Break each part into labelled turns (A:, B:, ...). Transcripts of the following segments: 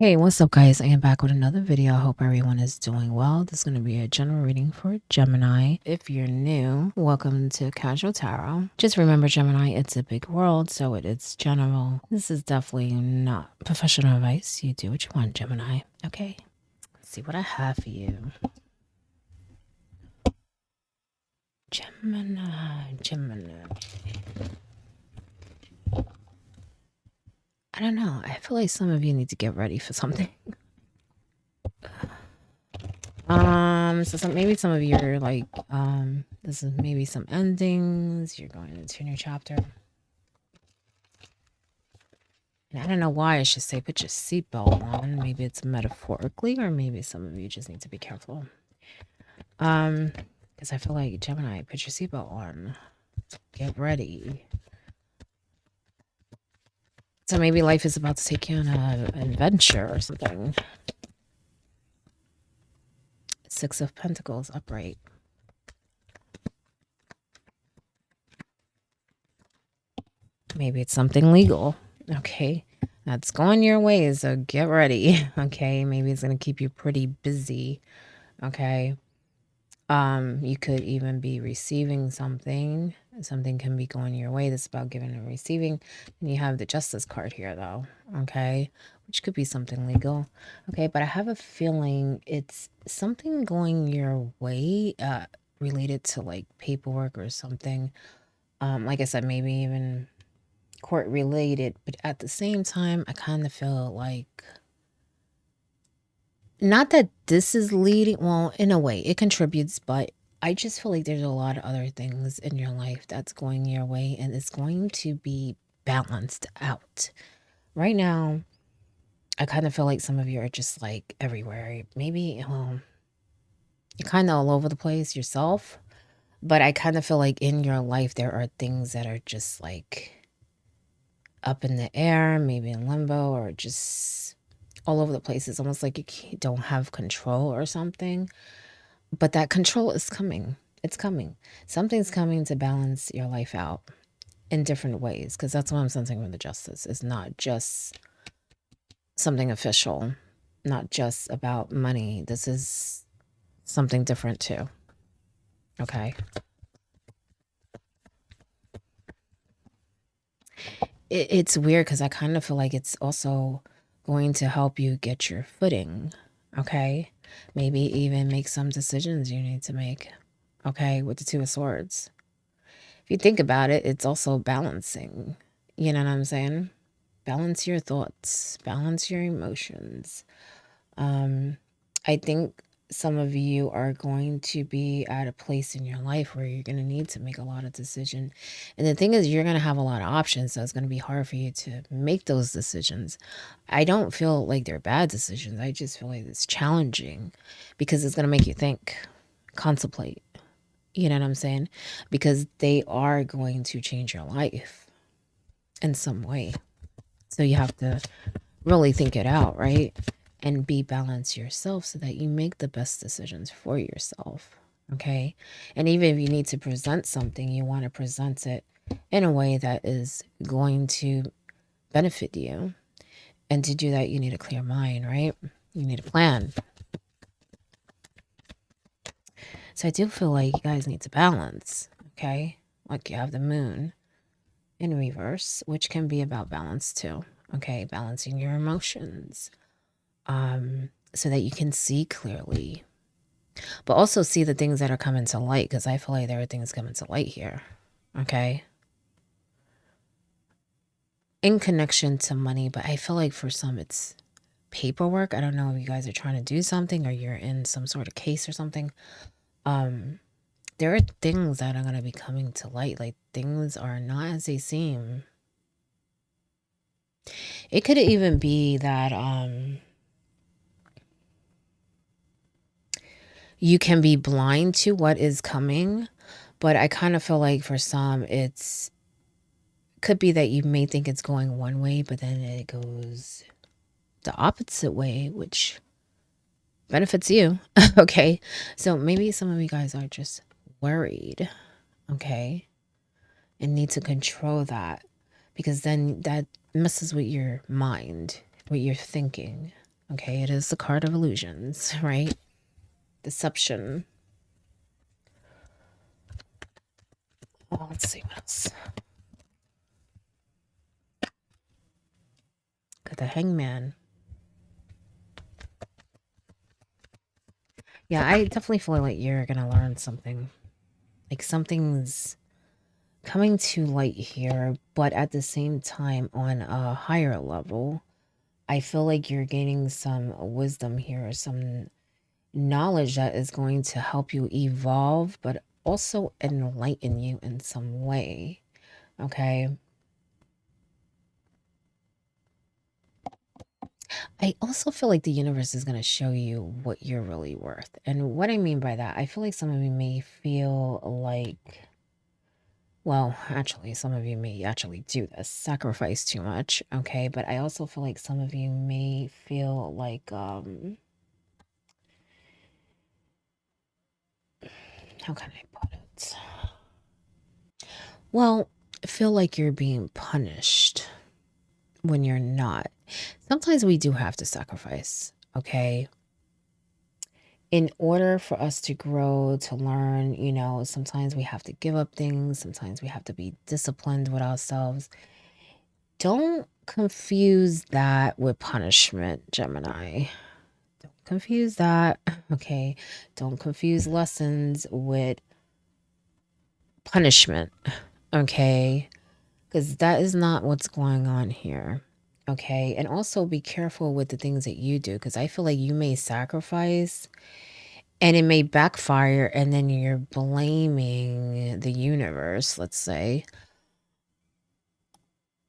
A: Hey, what's up, guys? I am back with another video. I hope everyone is doing well. This is going to be a general reading for Gemini. If you're new, welcome to Casual Tarot. Just remember, Gemini, it's a big world, so it's general. This is definitely not professional advice. You do what you want, Gemini. Okay, let's see what I have for you. Gemini. I don't know. I feel like some of you need to get ready for something. So maybe some of you are like, this is maybe some endings. You're going into a new chapter. And I don't know why I should say put your seatbelt on. Maybe it's metaphorically, or maybe some of you just need to be careful. Because I feel like Gemini, put your seatbelt on. Get ready. So maybe life is about to take you on an adventure or something. Six of Pentacles upright. Maybe it's something legal. Okay. That's going your way, so get ready. Okay. Maybe it's going to keep you pretty busy. Okay. You could even be receiving something. Something can be going your way. This is about giving and receiving. And you have the Justice card here, though. Okay. Which could be something legal. Okay. But I have a feeling it's something going your way, related to like paperwork or something. Like I said, maybe even court related, but at the same time, I kind of feel like, not that this is leading, well, in a way it contributes, but I just feel like there's a lot of other things in your life that's going your way, and it's going to be balanced out. Right now, I kind of feel like some of you are just like everywhere. Maybe you're kind of all over the place yourself, but I kind of feel like in your life there are things that are just like up in the air, maybe in limbo, or just all over the place. It's almost like you don't have control or something. But that control is coming. It's coming. Something's coming to balance your life out in different ways, because that's what I'm sensing from the Justice. It's not just something official, not just about money. This is something different too. Okay. It's weird because I kind of feel like it's also going to help you get your footing. Okay. Maybe even make some decisions you need to make. Okay. With the Two of Swords. If you think about it, it's also balancing. You know what I'm saying? Balance your thoughts, balance your emotions. I think some of you are going to be at a place in your life where you're going to need to make a lot of decisions. And the thing is, you're going to have a lot of options, so it's going to be hard for you to make those decisions. I don't feel like they're bad decisions. I just feel like it's challenging because it's going to make you think, contemplate. You know what I'm saying? Because they are going to change your life in some way. So you have to really think it out, right? And be balanced yourself so that you make the best decisions for yourself. Okay. And even if you need to present something, you want to present it in a way that is going to benefit you. And to do that, you need a clear mind, right? You need a plan. So I do feel like you guys need to balance. Okay. Like you have the moon in reverse, which can be about balance too. Okay, balancing your emotions, so that you can see clearly, but also see the things that are coming to light, because I feel like there are things coming to light here. Okay, in connection to money, but I feel like for some it's paperwork. I don't know if you guys are trying to do something or you're in some sort of case or something. There are things that are going to be coming to light. Like, things are not as they seem. It could even be that you can be blind to what is coming, but I kind of feel like for some it's could be that you may think it's going one way, but then it goes the opposite way, which benefits you. Okay, so maybe some of you guys are just worried, okay, and need to control that, because then that messes with your mind, with your thinking. Okay, it is the card of illusions, right? Deception. Oh, let's see what else. Got the Hangman. Yeah, I definitely feel like you're gonna learn something. Like something's coming to light here, but at the same time, on a higher level, I feel like you're gaining some wisdom here, some knowledge that is going to help you evolve, but also enlighten you in some way. Okay. I also feel like the universe is going to show you what you're really worth. And what I mean by that, I feel like some of you may feel like, well, actually, some of you may actually do this, sacrifice too much. Okay. But I also feel like some of you may feel like, how can I put it? Well, feel like you're being punished when you're not. Sometimes we do have to sacrifice, okay? In order for us to grow, to learn, sometimes we have to give up things, sometimes we have to be disciplined with ourselves. Don't confuse that with punishment, Gemini. Don't confuse that, okay? Don't confuse lessons with punishment, okay? Because that is not what's going on here. Okay. And also be careful with the things that you do, because I feel like you may sacrifice and it may backfire, and then you're blaming the universe, let's say.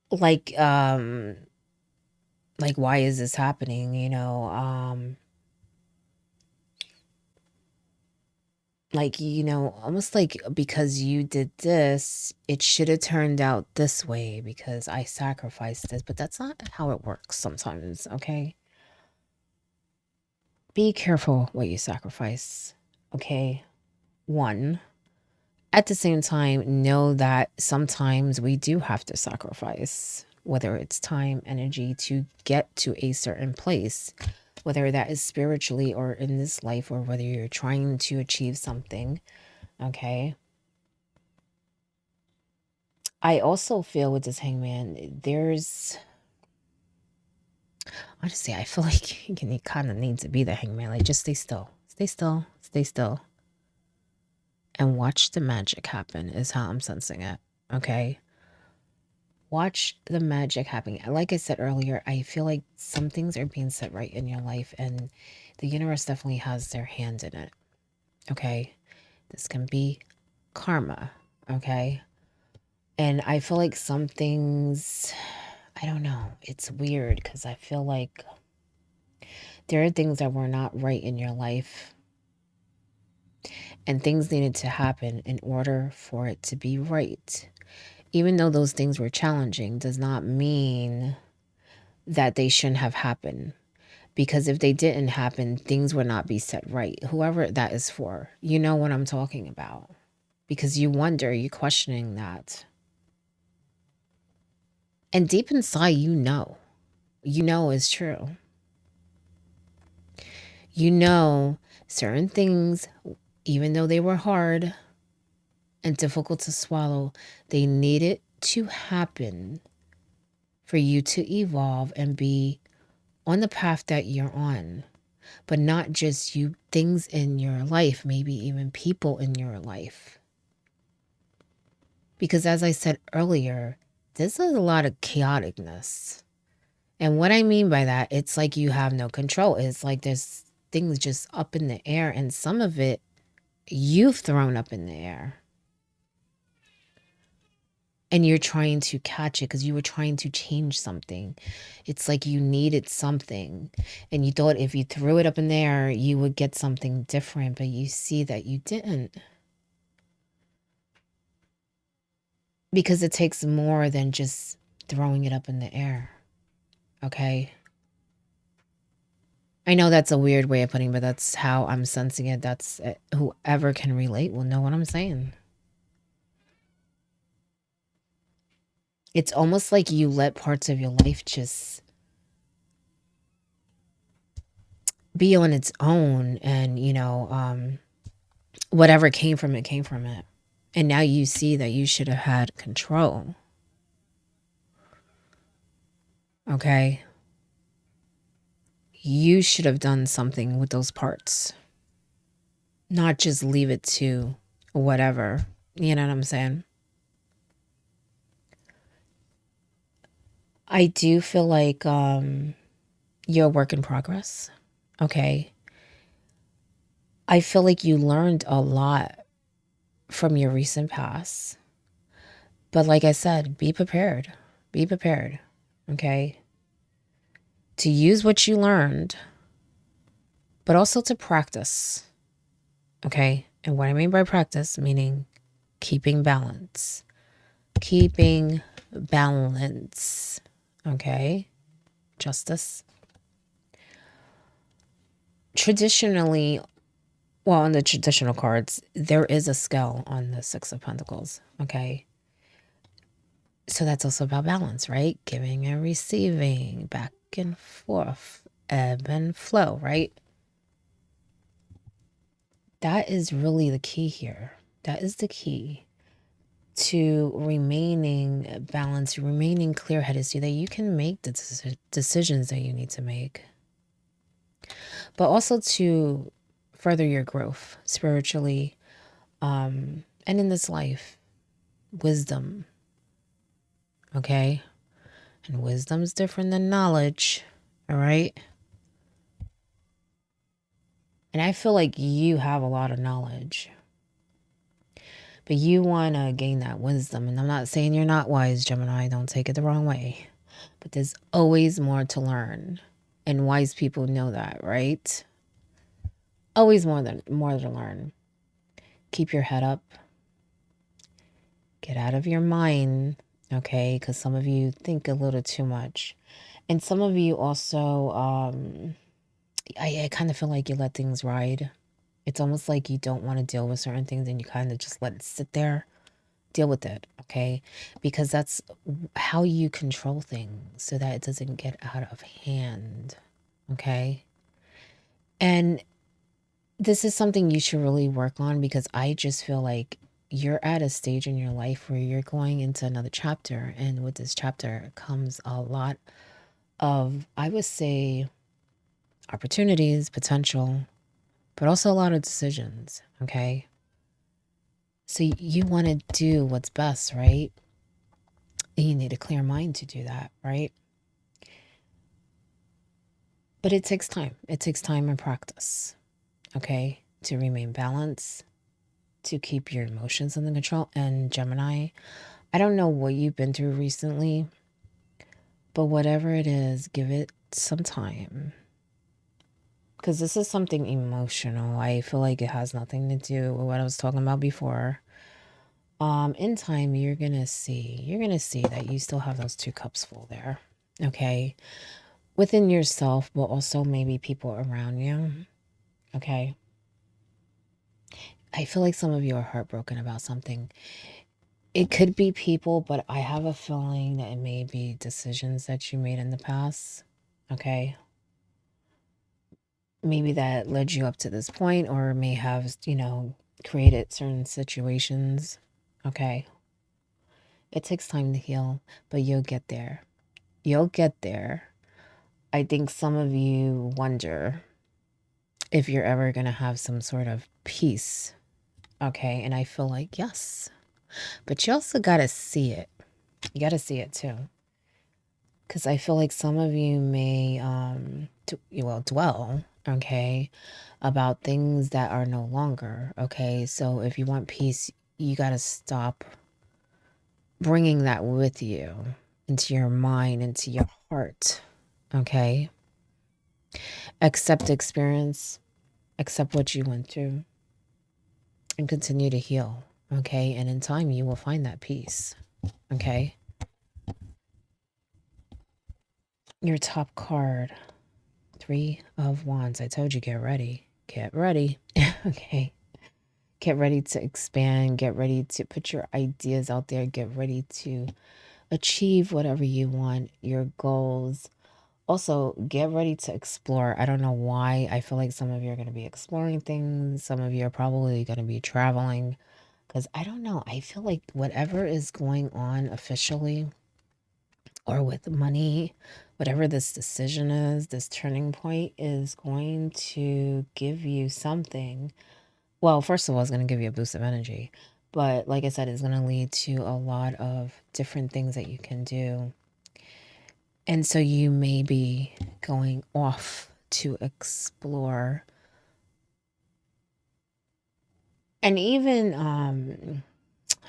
A: Like, why is this happening? Almost like because you did this, it should have turned out this way because I sacrificed this, but that's not how it works sometimes, okay? Be careful what you sacrifice, okay? One, at the same time, know that sometimes we do have to sacrifice, whether it's time, energy to get to a certain place, whether that is spiritually or in this life, or whether you're trying to achieve something, okay? I also feel with this hangman, honestly, I feel like you kind of need to be the hangman. Like, just stay still, stay still, stay still, and watch the magic happen, is how I'm sensing it, okay? Watch the magic happen. Like I said earlier, I feel like some things are being set right in your life, and the universe definitely has their hand in it. Okay. This can be karma. Okay. And I feel like some things, I don't know, it's weird because I feel like there are things that were not right in your life, and things needed to happen in order for it to be right. Even though those things were challenging, does not mean that they shouldn't have happened. Because if they didn't happen, things would not be set right. Whoever that is for, you know what I'm talking about. Because you wonder, you questioning that. And deep inside, you know it's true. You know certain things, even though they were hard and difficult to swallow, they needed to happen for you to evolve and be on the path that you're on. But not just you, things in your life, maybe even people in your life. Because as I said earlier, this is a lot of chaoticness. And what I mean by that, it's like you have no control. It's like there's things just up in the air, and some of it you've thrown up in the air. And you're trying to catch it because you were trying to change something. It's like you needed something, and you thought if you threw it up in the air, you would get something different, but you see that you didn't. Because it takes more than just throwing it up in the air. Okay. I know that's a weird way of putting it, but that's how I'm sensing it. That's it. Whoever can relate will know what I'm saying. It's almost like you let parts of your life just be on its own, and whatever came from it came from it. And now you see that you should have had control. Okay? You should have done something with those parts, not just leave it to whatever. You know what I'm saying? I do feel like you're a work in progress. Okay? I feel like you learned a lot from your recent past. But like I said, be prepared. Be prepared. Okay? To use what you learned, but also to practice. Okay? And what I mean by practice, meaning keeping balance. Keeping balance. Okay? Justice. Traditionally, well, on the traditional cards, there is a scale on the Six of Pentacles. Okay? So that's also about balance, right? Giving and receiving, back and forth, ebb and flow, right? That is really the key here. That is the key to remaining balanced, remaining clear-headed, so that you can make the decisions that you need to make. But also to further your growth spiritually, and in this life. Wisdom. Okay? And wisdom's different than knowledge. All right? And I feel like you have a lot of knowledge. But you want to gain that wisdom. And I'm not saying you're not wise, Gemini. Don't take it the wrong way. But there's always more to learn. And wise people know that, right? Always more to learn. Keep your head up. Get out of your mind, okay? Because some of you think a little too much. And some of you also, I kind of feel like you let things ride. It's almost like you don't want to deal with certain things and you kind of just let it sit there. Deal with it, okay? Because that's how you control things, so that it doesn't get out of hand, okay? And this is something you should really work on, because I just feel like you're at a stage in your life where you're going into another chapter. And with this chapter comes a lot of, I would say, opportunities, potential, but also a lot of decisions, okay? So you want to do what's best, right? And you need a clear mind to do that, right? But it takes time. It takes time and practice, okay? To remain balanced, to keep your emotions under control. And Gemini, I don't know what you've been through recently, but whatever it is, give it some time. Because this is something emotional. I feel like it has nothing to do with what I was talking about before. In time, you're gonna see that you still have those 2 cups full there. Okay. Within yourself, but also maybe people around you. Okay. I feel like some of you are heartbroken about something. It could be people, but I have a feeling that it may be decisions that you made in the past. Okay. Maybe that led you up to this point, or may have, created certain situations. Okay. It takes time to heal, but you'll get there. You'll get there. I think some of you wonder if you're ever going to have some sort of peace. Okay. And I feel like, yes. But you also got to see it. You got to see it too. Because I feel like some of you may, dwell, okay, about things that are no longer, okay? So if you want peace, you got to stop bringing that with you into your mind, into your heart, okay? Accept the experience, accept what you went through, and continue to heal, okay? And in time, you will find that peace, okay? Your top card, 3 of Wands. I told you, get ready. Get ready. Okay. Get ready to expand. Get ready to put your ideas out there. Get ready to achieve whatever you want, your goals. Also, get ready to explore. I don't know why. I feel like some of you are going to be exploring things. Some of you are probably going to be traveling. Because I don't know. I feel like whatever is going on officially or with money, whatever this decision is, this turning point is going to give you something. Well, first of all, it's going to give you a boost of energy. But like I said, it's going to lead to a lot of different things that you can do. And so you may be going off to explore and even,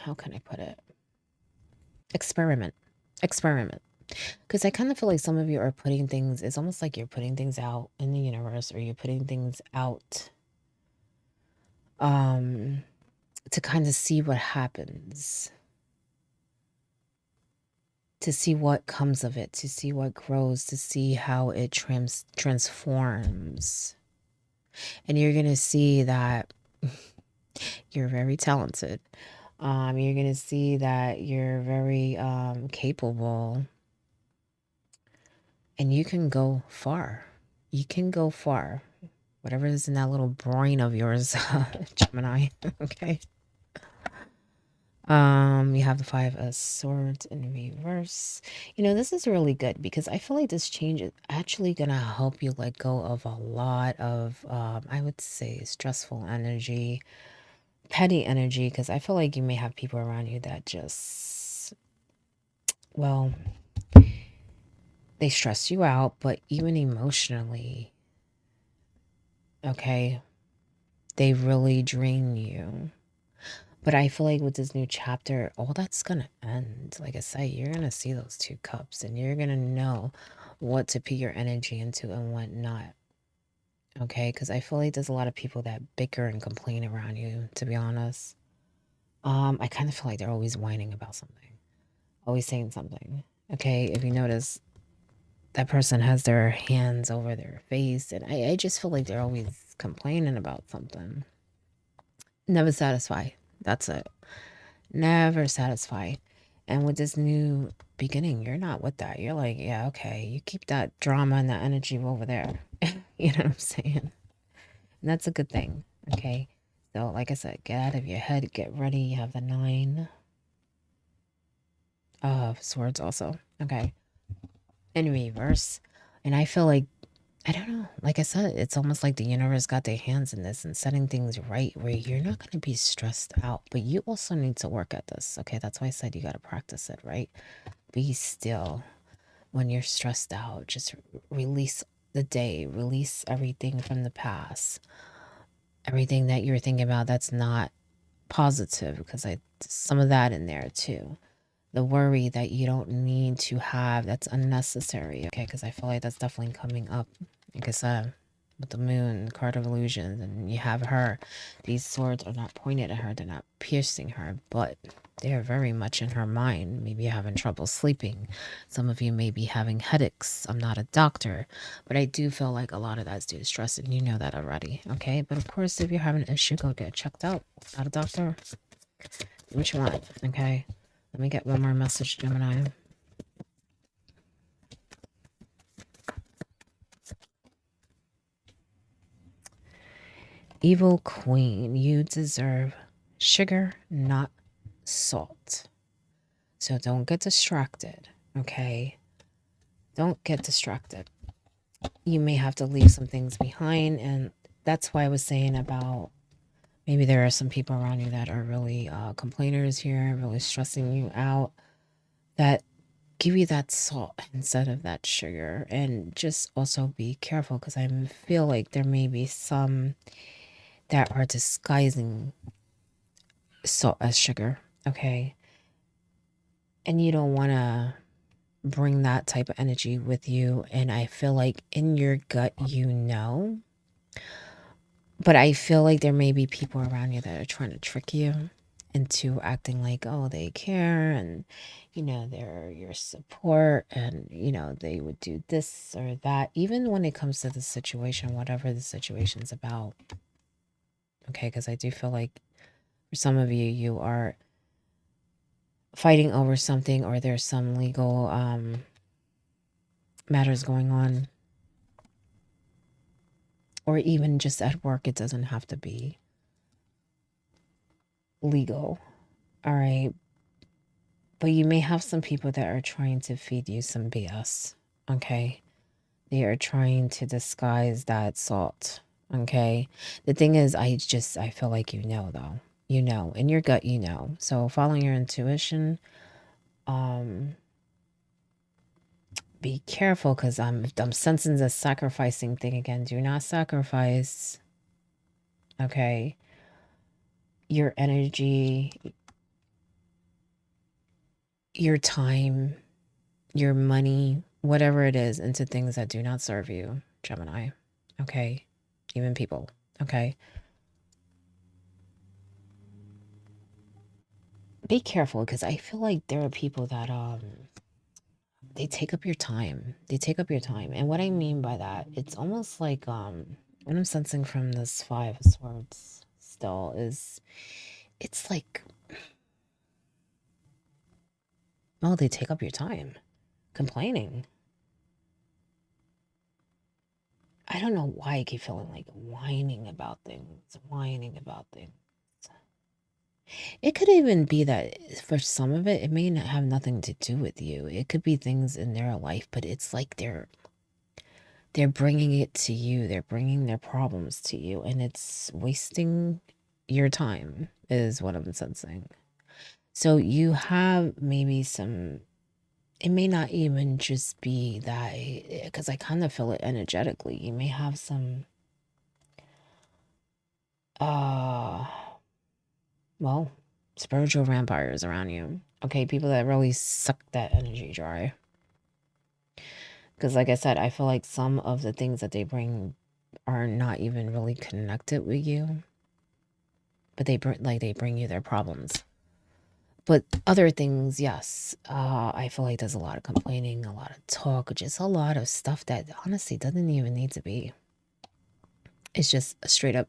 A: how can I put it? Experiment. Experiment. Because I kind of feel like some of you are putting things, it's almost like you're putting things out in the universe or you're putting things out um, to kind of see what happens, to see what comes of it, to see what grows, to see how it transforms. And you're going to see that you're very talented. You're going to see that you're very capable and you can go far. You can go far. Whatever is in that little brain of yours, Gemini. Okay. You have the Five of Swords in reverse. You know, this is really good because I feel like this change is actually gonna help you let go of a lot of, I would say, stressful energy, petty energy, because I feel like you may have people around you that just, well, they stress you out, but even emotionally, okay, they really drain you. But I feel like with this new chapter, all that's gonna end. Like I said, you're gonna see those two cups and you're gonna know what to put your energy into and what not. Okay, because I feel like there's a lot of people that bicker and complain around you, to be honest. I kind of feel like they're always whining about something, always saying something. Okay, if you notice, that person has their hands over their face, and I just feel like they're always complaining about something. Never satisfied. That's it. Never satisfied. And with this new beginning, you're not with that. You're like, yeah, okay, you keep that drama and that energy over there. You know what I'm saying? And that's a good thing. Okay. So, like I said, get out of your head, get ready. You have the Nine of Swords also. Okay. In reverse. And I feel like, I don't know. Like I said, it's almost like the universe got their hands in this and setting things right where you're not going to be stressed out. But you also need to work at this. Okay. That's why I said you got to practice it, right? Be still when you're stressed out. Just release the day, release everything from the past, everything that you're thinking about that's not positive, because I some of that in there too. The worry that you don't need to have, that's unnecessary. Okay, because I feel like that's definitely coming up. Like I said, with the moon, the card of illusions, and you have her. These swords are not pointed at her, they're not piercing her, but they are very much in her mind. Maybe you're having trouble sleeping. Some of you may be having headaches. I'm not a doctor, but I do feel like a lot of that's due to stress, and you know that already. Okay, but of course, if you're having an issue, go get checked out. Not a doctor. Which one? Okay. Let me get one more message, Gemini. Evil Queen, you deserve sugar, not salt. So don't get distracted, okay? Don't get distracted. You may have to leave some things behind, and that's why I was saying about maybe there are some people around you that are really complainers here, really stressing you out, that give you that salt instead of that sugar. And just also be careful, because I feel like there may be some that are disguising salt as sugar, okay? And you don't want to bring that type of energy with you. And I feel like in your gut, you know, but I feel like there may be people around you that are trying to trick you into acting like, oh, they care and, you know, they're your support and, you know, they would do this or that, even when it comes to the situation, whatever the situation's about. Okay, because I do feel like for some of you, you are fighting over something, or there's some legal matters going on, or even just at work. It doesn't have to be legal. All right. But you may have some people that are trying to feed you some BS. Okay. They are trying to disguise that salt. Okay. The thing is, I feel like you know, though. You know, in your gut, you know. So following your intuition, be careful, because I'm sensing the sacrificing thing again. Do not sacrifice, okay, your energy, your time, your money, whatever it is, into things that do not serve you, Gemini. Okay. Even people. Okay. Be careful, because I feel like there are people that they take up your time. They take up your time. And what I mean by that, it's almost like what I'm sensing from this Five of Swords still is, it's like, oh, they take up your time complaining. I don't know why I keep feeling like whining about things, whining about things. It could even be that for some of it, it may not have nothing to do with you. It could be things in their life, but it's like they're bringing it to you. They're bringing their problems to you, and it's wasting your time is what I'm sensing. So you have maybe some, it may not even just be that, because I kind of feel it energetically. You may have some, uh, well, spiritual vampires around you. Okay, people that really suck that energy dry. Because like I said, I feel like some of the things that they bring are not even really connected with you, but they bring you their problems. But other things, yes, I feel like there's a lot of complaining, a lot of talk, just a lot of stuff that honestly doesn't even need to be. It's just a straight up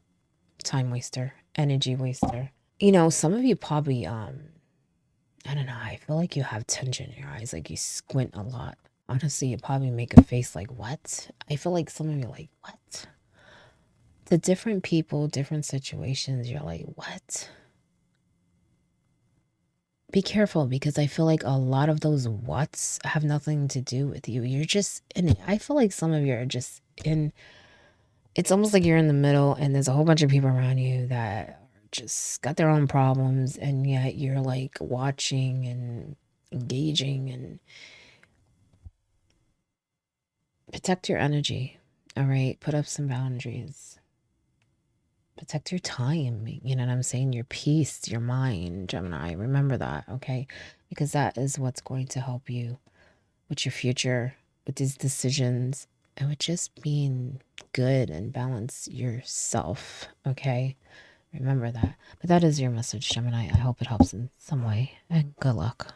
A: time waster, energy waster. You know, some of you probably, I don't know, I feel like you have tension in your eyes, like you squint a lot. Honestly, you probably make a face like, what? I feel like some of you are like, what? To different people, different situations, you're like, what? Be careful, because I feel like a lot of those what's have nothing to do with you. You're just in it. I feel like some of you are just in, it's almost like you're in the middle and there's a whole bunch of people around you that are just got their own problems, and yet you're like watching and engaging, and protect your energy. All right. Put up some boundaries. Protect your time. You know what I'm saying? Your peace, your mind, Gemini. Remember that. Okay. Because that is what's going to help you with your future, with these decisions, and with just being good and balance yourself. Okay. Remember that. But that is your message, Gemini. I hope it helps in some way. And good luck.